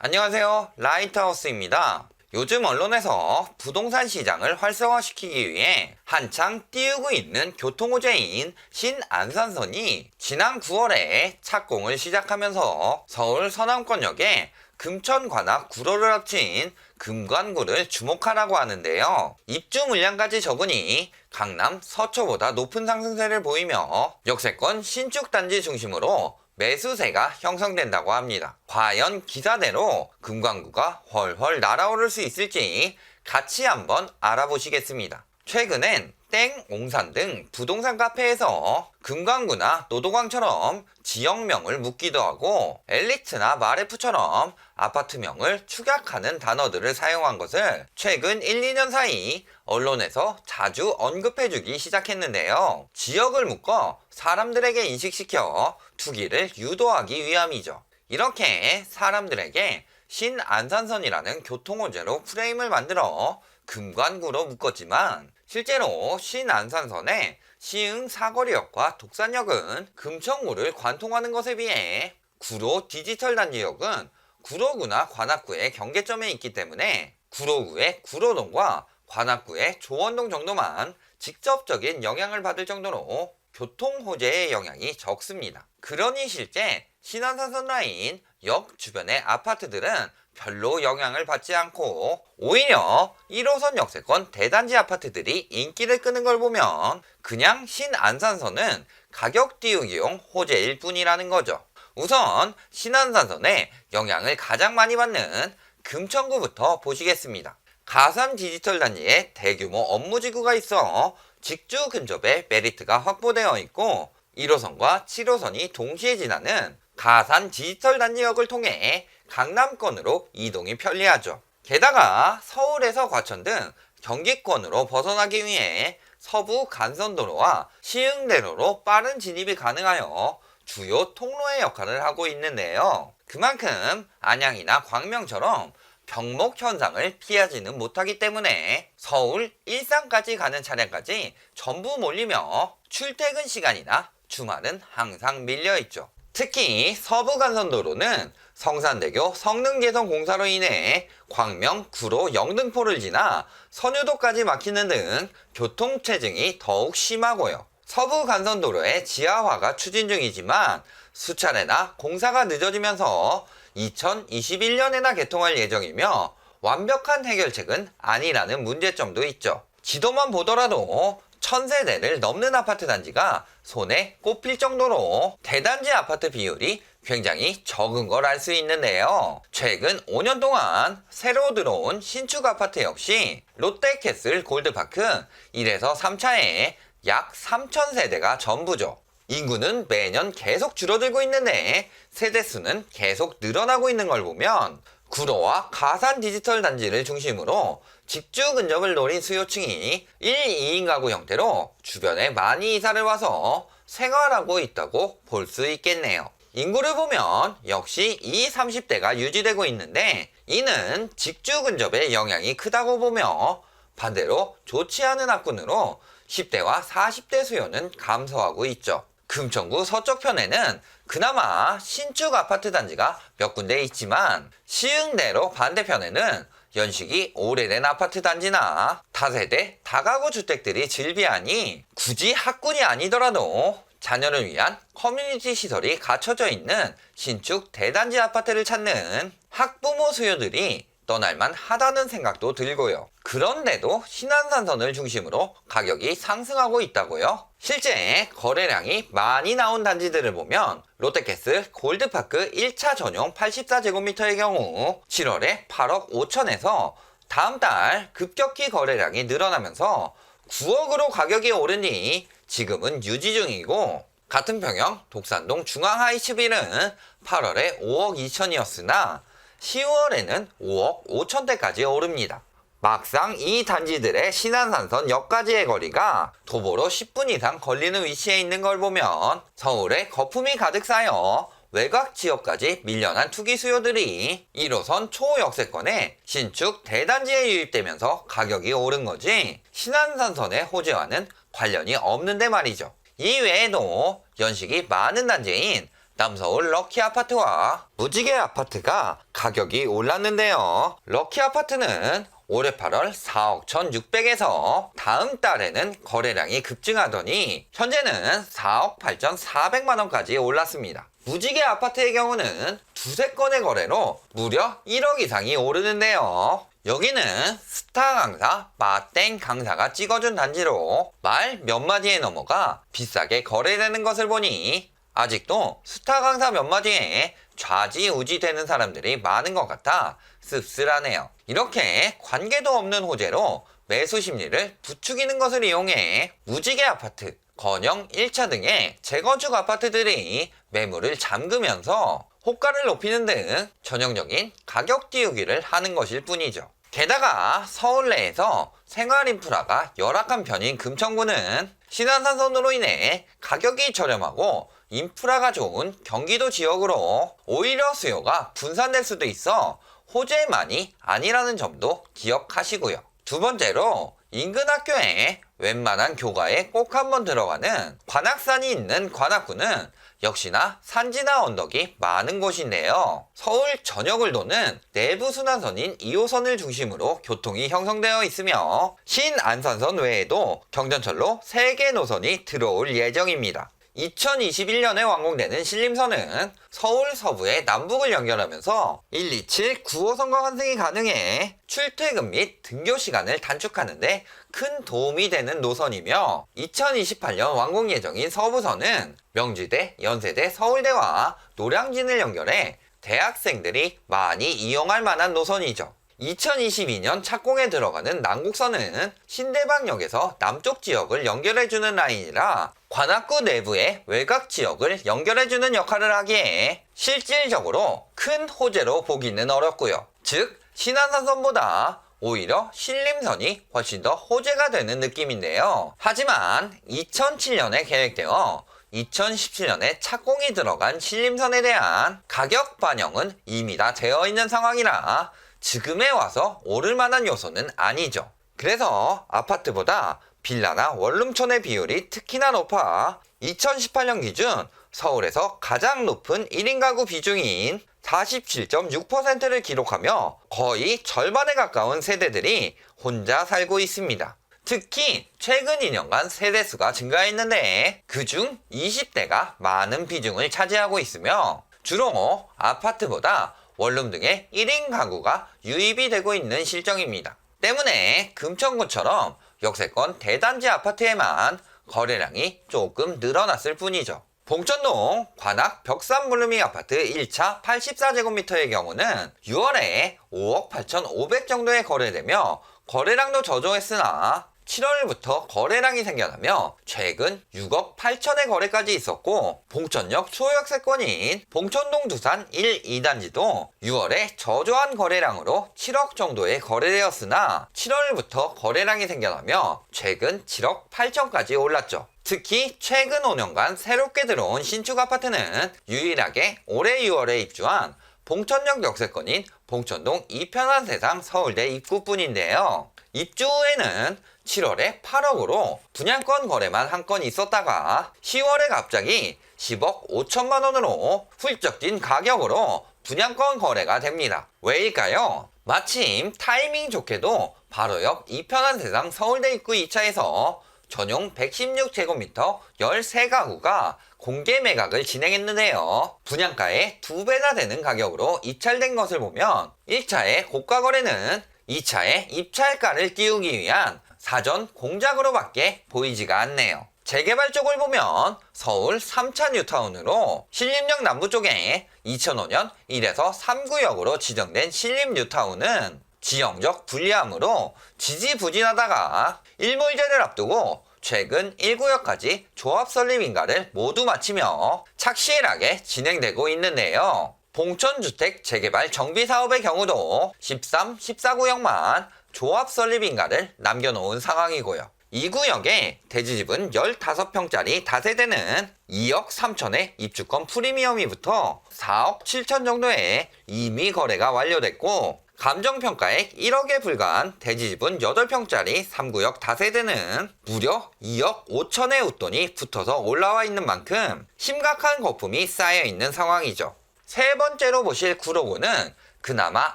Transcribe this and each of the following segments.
안녕하세요. 라이트하우스입니다. 요즘 언론에서 부동산 시장을 활성화시키기 위해 한창 띄우고 있는 교통호재인 신안산선이 지난 9월에 착공을 시작하면서 서울 서남권역에 금천, 관악, 구로를 합친 금관구를 주목하라고 하는데요. 입주 물량까지 적으니 강남, 서초보다 높은 상승세를 보이며 역세권 신축 단지 중심으로 매수세가 형성된다고 합니다. 과연 기사대로 금관구가 훨훨 날아오를 수 있을지 같이 한번 알아보시겠습니다. 최근엔 땡, 옹산 등 부동산 카페에서 금관구나 노도광처럼 지역명을 묻기도 하고 엘리트나 마레프처럼 아파트명을 축약하는 단어들을 사용한 것을 최근 1, 2년 사이 언론에서 자주 언급해주기 시작했는데요. 지역을 묶어 사람들에게 인식시켜 투기를 유도하기 위함이죠. 이렇게 사람들에게 신안산선이라는 교통호재로 프레임을 만들어 금관구로 묶었지만 실제로 신안산선의 시흥 사거리역과 독산역은 금천구를 관통하는 것에 비해 구로 디지털 단지역은 구로구나 관악구의 경계점에 있기 때문에 구로구의 구로동과 관악구의 조원동 정도만 직접적인 영향을 받을 정도로 교통호재의 영향이 적습니다. 그러니 실제 신안산선 라인 역 주변의 아파트들은 별로 영향을 받지 않고 오히려 1호선 역세권 대단지 아파트들이 인기를 끄는 걸 보면 그냥 신안산선은 가격 띄우기용 호재일 뿐이라는 거죠. 우선 신안산선에 영향을 가장 많이 받는 금천구부터 보시겠습니다. 가산 디지털 단지에 대규모 업무지구가 있어 직주 근접에 메리트가 확보되어 있고 1호선과 7호선이 동시에 지나는 가산 디지털 단지역을 통해 강남권으로 이동이 편리하죠. 게다가 서울에서 과천 등 경기권으로 벗어나기 위해 서부 간선도로와 시흥대로로 빠른 진입이 가능하여 주요 통로의 역할을 하고 있는데요. 그만큼 안양이나 광명처럼 병목 현상을 피하지는 못하기 때문에 서울, 일산까지 가는 차량까지 전부 몰리며 출퇴근 시간이나 주말은 항상 밀려있죠. 특히 서부간선도로는 성산대교 성능 개선 공사로 인해 광명, 구로, 영등포를 지나 선유도까지 막히는 등 교통체증이 더욱 심하고요. 서부간선도로의 지하화가 추진 중이지만 수차례나 공사가 늦어지면서 2021년에나 개통할 예정이며 완벽한 해결책은 아니라는 문제점도 있죠. 지도만 보더라도 1000세대를 넘는 아파트 단지가 손에 꼽힐 정도로 대단지 아파트 비율이 굉장히 적은 걸 알 수 있는데요. 최근 5년 동안 새로 들어온 신축 아파트 역시 롯데캐슬 골드파크 1에서 3차에 약 3000세대가 전부죠. 인구는 매년 계속 줄어들고 있는데 세대수는 계속 늘어나고 있는 걸 보면 구로와 가산 디지털 단지를 중심으로 직주 근접을 노린 수요층이 1, 2인 가구 형태로 주변에 많이 이사를 와서 생활하고 있다고 볼 수 있겠네요. 인구를 보면 역시 20, 30대가 유지되고 있는데 이는 직주 근접의 영향이 크다고 보며 반대로 좋지 않은 학군으로 10대와 40대 수요는 감소하고 있죠. 금천구 서쪽편에는 그나마 신축 아파트 단지가 몇 군데 있지만 시흥대로 반대편에는 연식이 오래된 아파트 단지나 다세대 다가구 주택들이 즐비하니 굳이 학군이 아니더라도 자녀를 위한 커뮤니티 시설이 갖춰져 있는 신축 대단지 아파트를 찾는 학부모 수요들이 떠날만 하다는 생각도 들고요. 그런데도 신안산선을 중심으로 가격이 상승하고 있다고요? 실제 거래량이 많이 나온 단지들을 보면 롯데캐슬 골드파크 1차 전용 84제곱미터의 경우 7월에 8억 5천에서 다음 달 급격히 거래량이 늘어나면서 9억으로 가격이 오르니 지금은 유지 중이고 같은 평형 독산동 중앙하이츠빌은 8월에 5억 2천이었으나 10월에는 5억 5천대까지 오릅니다. 막상 이 단지들의 신안산선 역까지의 거리가 도보로 10분 이상 걸리는 위치에 있는 걸 보면 서울에 거품이 가득 쌓여 외곽 지역까지 밀려난 투기 수요들이 1호선 초역세권에 신축 대단지에 유입되면서 가격이 오른 거지 신안산선의 호재와는 관련이 없는데 말이죠. 이외에도 연식이 많은 단지인 남서울 럭키 아파트와 무지개 아파트가 가격이 올랐는데요. 럭키 아파트는 올해 8월 4억 1,600에서 다음 달에는 거래량이 급증하더니 현재는 4억 8,400만원까지 올랐습니다. 무지개 아파트의 경우는 두세 건의 거래로 무려 1억 이상이 오르는데요. 여기는 스타 강사, 마땡 강사가 찍어준 단지로 말 몇 마디에 넘어가 비싸게 거래되는 것을 보니 아직도 스타 강사 몇 마디에 좌지우지 되는 사람들이 많은 것 같아 씁쓸하네요. 이렇게 관계도 없는 호재로 매수 심리를 부추기는 것을 이용해 무지개 아파트, 건영 1차 등의 재건축 아파트들이 매물을 잠그면서 호가를 높이는 등 전형적인 가격 띄우기를 하는 것일 뿐이죠. 게다가 서울 내에서 생활 인프라가 열악한 편인 금천구는 신안산선으로 인해 가격이 저렴하고 인프라가 좋은 경기도 지역으로 오히려 수요가 분산될 수도 있어 호재만이 아니라는 점도 기억하시고요. 두 번째로 인근 학교에 웬만한 교과에 꼭 한번 들어가는 관악산이 있는 관악구는 역시나 산지나 언덕이 많은 곳인데요. 서울 전역을 도는 내부 순환선인 2호선을 중심으로 교통이 형성되어 있으며 신안산선 외에도 경전철로 3개 노선이 들어올 예정입니다. 2021년에 완공되는 신림선은 서울 서부의 남북을 연결하면서 127 9호선과 환승이 가능해 출퇴근 및 등교 시간을 단축하는데 큰 도움이 되는 노선이며 2028년 완공 예정인 서부선은 명지대, 연세대, 서울대와 노량진을 연결해 대학생들이 많이 이용할 만한 노선이죠. 2022년 착공에 들어가는 남곡선은 신대방역에서 남쪽 지역을 연결해주는 라인이라 관악구 내부의 외곽 지역을 연결해주는 역할을 하기에 실질적으로 큰 호재로 보기는 어렵고요. 즉 신안산선보다 오히려 신림선이 훨씬 더 호재가 되는 느낌인데요. 하지만 2007년에 계획되어 2017년에 착공이 들어간 신림선에 대한 가격 반영은 이미 다 되어 있는 상황이라 지금에 와서 오를 만한 요소는 아니죠. 그래서 아파트보다 빌라나 원룸촌의 비율이 특히나 높아 2018년 기준 서울에서 가장 높은 1인 가구 비중인 47.6%를 기록하며 거의 절반에 가까운 세대들이 혼자 살고 있습니다. 특히 최근 2년간 세대수가 증가했는데 그중 20대가 많은 비중을 차지하고 있으며 주로 아파트보다 원룸 등의 1인 가구가 유입이 되고 있는 실정입니다. 때문에 금천구처럼 역세권 대단지 아파트에만 거래량이 조금 늘어났을 뿐이죠. 봉천동 관악 벽산 블루밍 아파트 1차 84제곱미터의 경우는 6월에 5억 8,500 정도에 거래되며 거래량도 저조했으나 7월부터 거래량이 생겨나며 최근 6억 8천의 거래까지 있었고 봉천역 초역세권인 봉천동 두산 1, 2단지도 6월에 저조한 거래량으로 7억 정도에 거래되었으나 7월부터 거래량이 생겨나며 최근 7억 8천까지 올랐죠. 특히 최근 5년간 새롭게 들어온 신축 아파트는 유일하게 올해 6월에 입주한 봉천역 역세권인 봉천동 이편한세상 서울대 입구뿐인데요. 입주 후에는 7월에 8억으로 분양권 거래만 한 건 있었다가 10월에 갑자기 10억 5천만 원으로 훌쩍 뛴 가격으로 분양권 거래가 됩니다. 왜일까요? 마침 타이밍 좋게도 바로 옆 이편한세상 서울대 입구 2차에서 전용 116제곱미터 13가구가 공개 매각을 진행했는데요. 분양가의 2배나 되는 가격으로 입찰된 것을 보면 1차의 고가 거래는 2차의 입찰가를 띄우기 위한 사전 공작으로밖에 보이지가 않네요. 재개발 쪽을 보면 서울 3차 뉴타운으로 신림역 남부 쪽에 2005년 1에서 3구역으로 지정된 신림 뉴타운은 지형적 불리함으로 지지부진하다가 일몰제를 앞두고 최근 1구역까지 조합 설립 인가를 모두 마치며 착실하게 진행되고 있는데요. 봉천주택 재개발 정비사업의 경우도 13, 14구역만 조합 설립 인가를 남겨놓은 상황이고요. 2구역에 대지집은 15평짜리 다세대는 2억 3천에 입주권 프리미엄이 붙어 4억 7천 정도에 이미 거래가 완료됐고 감정평가액 1억에 불과한 대지집은 8평짜리 3구역 다세대는 무려 2억 5천의 웃돈이 붙어서 올라와 있는 만큼 심각한 거품이 쌓여 있는 상황이죠. 세 번째로 보실 구로구는 그나마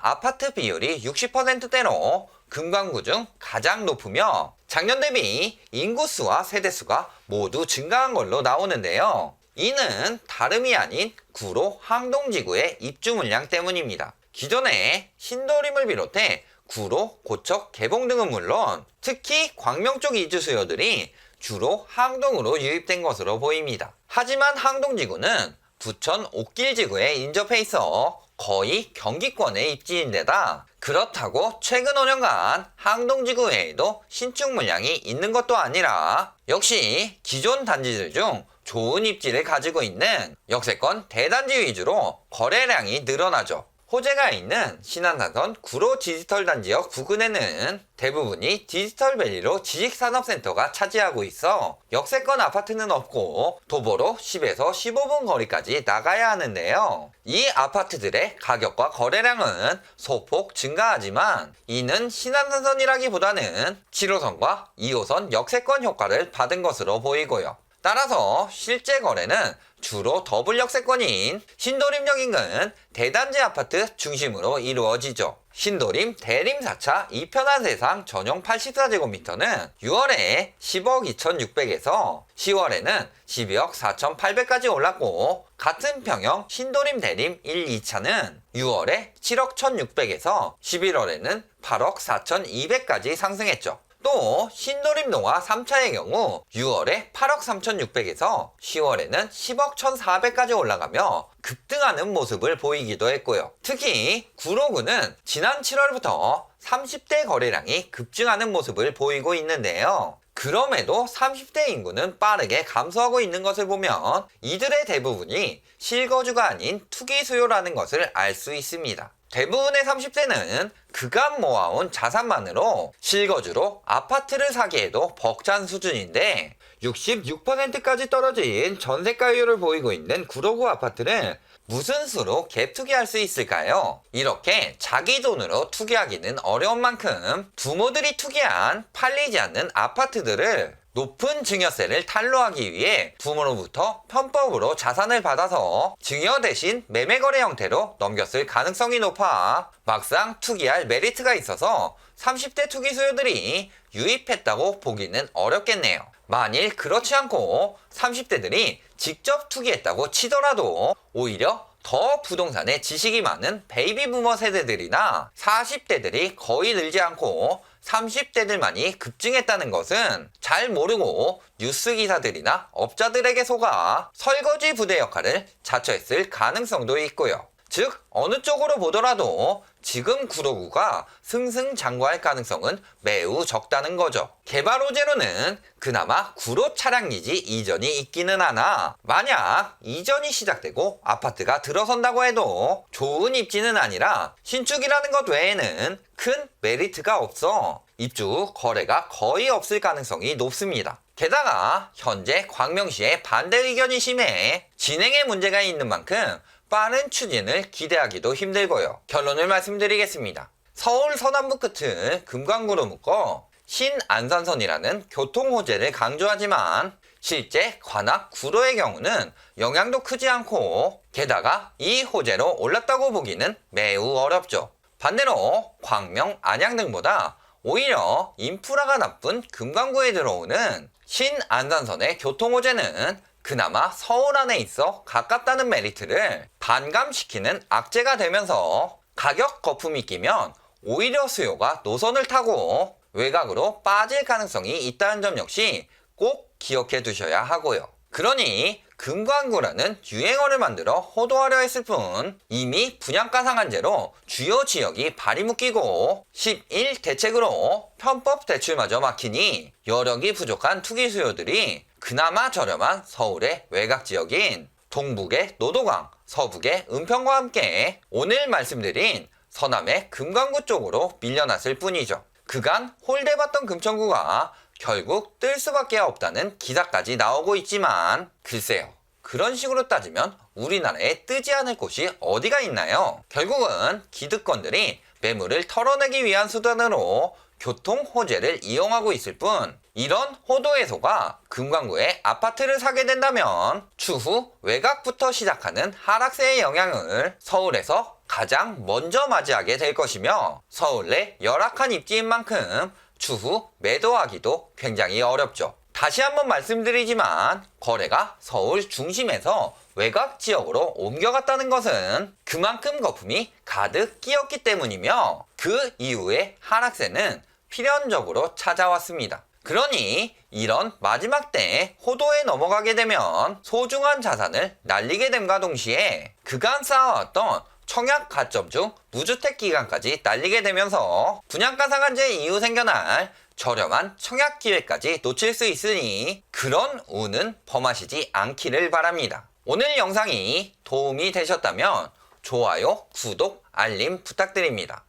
아파트 비율이 60%대로 금강구 중 가장 높으며 작년 대비 인구수와 세대수가 모두 증가한 걸로 나오는데요. 이는 다름이 아닌 구로 항동지구의 입주 물량 때문입니다. 기존에 신도림을 비롯해 구로, 고척, 개봉 등은 물론 특히 광명 쪽 이주 수요들이 주로 항동으로 유입된 것으로 보입니다. 하지만 항동지구는 부천 옥길지구에 인접해 있어 거의 경기권의 입지인데다 그렇다고 최근 5년간 항동지구 외에도 신축 물량이 있는 것도 아니라 역시 기존 단지들 중 좋은 입지를 가지고 있는 역세권 대단지 위주로 거래량이 늘어나죠. 호재가 있는 신안산선 구로 디지털단지역 부근에는 대부분이 디지털밸리로 지식산업센터가 차지하고 있어 역세권 아파트는 없고 도보로 10에서 15분 거리까지 나가야 하는데요. 이 아파트들의 가격과 거래량은 소폭 증가하지만 이는 신안산선이라기보다는 7호선과 2호선 역세권 효과를 받은 것으로 보이고요. 따라서 실제 거래는 주로 더블 역세권인 신도림역 인근 대단지 아파트 중심으로 이루어지죠. 신도림 대림 4차 2편한 세상 전용 84제곱미터는 6월에 10억 2,600에서 10월에는 12억 4,800까지 올랐고 같은 평형 신도림 대림 1, 2차는 6월에 7억 1,600에서 11월에는 8억 4,200까지 상승했죠. 또 신도림 동화 3차의 경우 6월에 8억 3,600에서 10월에는 10억 1,400까지 올라가며 급등하는 모습을 보이기도 했고요. 특히 구로구는 지난 7월부터 30대 거래량이 급증하는 모습을 보이고 있는데요. 그럼에도 30대 인구는 빠르게 감소하고 있는 것을 보면 이들의 대부분이 실거주가 아닌 투기 수요라는 것을 알 수 있습니다. 대부분의 30대는 그간 모아온 자산만으로 실거주로 아파트를 사기에도 벅찬 수준인데 66%까지 떨어진 전세가율을 보이고 있는 구로구 아파트를 무슨 수로 갭 투기할 수 있을까요? 이렇게 자기 돈으로 투기하기는 어려운 만큼 부모들이 투기한 팔리지 않는 아파트들을 높은 증여세를 탈루하기 위해 부모로부터 편법으로 자산을 받아서 증여 대신 매매거래 형태로 넘겼을 가능성이 높아 막상 투기할 메리트가 있어서 30대 투기 수요들이 유입했다고 보기는 어렵겠네요. 만일 그렇지 않고 30대들이 직접 투기했다고 치더라도 오히려 더 부동산에 지식이 많은 베이비 부머 세대들이나 40대들이 거의 늘지 않고 30대들만이 급증했다는 것은 잘 모르고 뉴스 기사들이나 업자들에게 속아 설거지 부대 역할을 자처했을 가능성도 있고요. 즉 어느 쪽으로 보더라도 지금 구로구가 승승장구할 가능성은 매우 적다는 거죠. 개발 호재로는 그나마 구로 차량리지 이전이 있기는 하나 만약 이전이 시작되고 아파트가 들어선다고 해도 좋은 입지는 아니라 신축이라는 것 외에는 큰 메리트가 없어 입주 거래가 거의 없을 가능성이 높습니다. 게다가 현재 광명시의 반대 의견이 심해 진행에 문제가 있는 만큼 빠른 추진을 기대하기도 힘들고요. 결론을 말씀드리겠습니다. 서울 서남부 끝을 금강구로 묶어 신안산선이라는 교통호재를 강조하지만 실제 관악 구로의 경우는 영향도 크지 않고 게다가 이 호재로 올랐다고 보기는 매우 어렵죠. 반대로 광명, 안양 등보다 오히려 인프라가 나쁜 금강구에 들어오는 신안산선의 교통호재는 그나마 서울 안에 있어 가깝다는 메리트를 반감시키는 악재가 되면서 가격 거품이 끼면 오히려 수요가 노선을 타고 외곽으로 빠질 가능성이 있다는 점 역시 꼭 기억해 두셔야 하고요. 그러니 금강구라는 유행어를 만들어 호도하려 했을 뿐 이미 분양가 상한제로 주요 지역이 발이 묶이고 11 대책으로 편법 대출마저 막히니 여력이 부족한 투기 수요들이 그나마 저렴한 서울의 외곽 지역인 동북의 노도강, 서북의 은평과 함께 오늘 말씀드린 서남의 금강구 쪽으로 밀려났을 뿐이죠. 그간 홀대받던 금천구가 결국 뜰 수밖에 없다는 기사까지 나오고 있지만 글쎄요. 그런 식으로 따지면 우리나라에 뜨지 않을 곳이 어디가 있나요? 결국은 기득권들이 매물을 털어내기 위한 수단으로 교통 호재를 이용하고 있을 뿐, 이런 호도 해소가 금강구에 아파트를 사게 된다면 추후 외곽부터 시작하는 하락세의 영향을 서울에서 가장 먼저 맞이하게 될 것이며, 서울 내 열악한 입지인 만큼 추후 매도하기도 굉장히 어렵죠. 다시 한번 말씀드리지만 거래가 서울 중심에서 외곽 지역으로 옮겨갔다는 것은 그만큼 거품이 가득 끼었기 때문이며, 그 이후에 하락세는 필연적으로 찾아왔습니다. 그러니 이런 마지막 때에 호도에 넘어가게 되면 소중한 자산을 날리게 됨과 동시에 그간 쌓아왔던 청약 가점 중 무주택 기간까지 날리게 되면서 분양가 상한제 이후 생겨날 저렴한 청약 기회까지 놓칠 수 있으니 그런 운은 범하시지 않기를 바랍니다. 오늘 영상이 도움이 되셨다면 좋아요, 구독, 알림 부탁드립니다.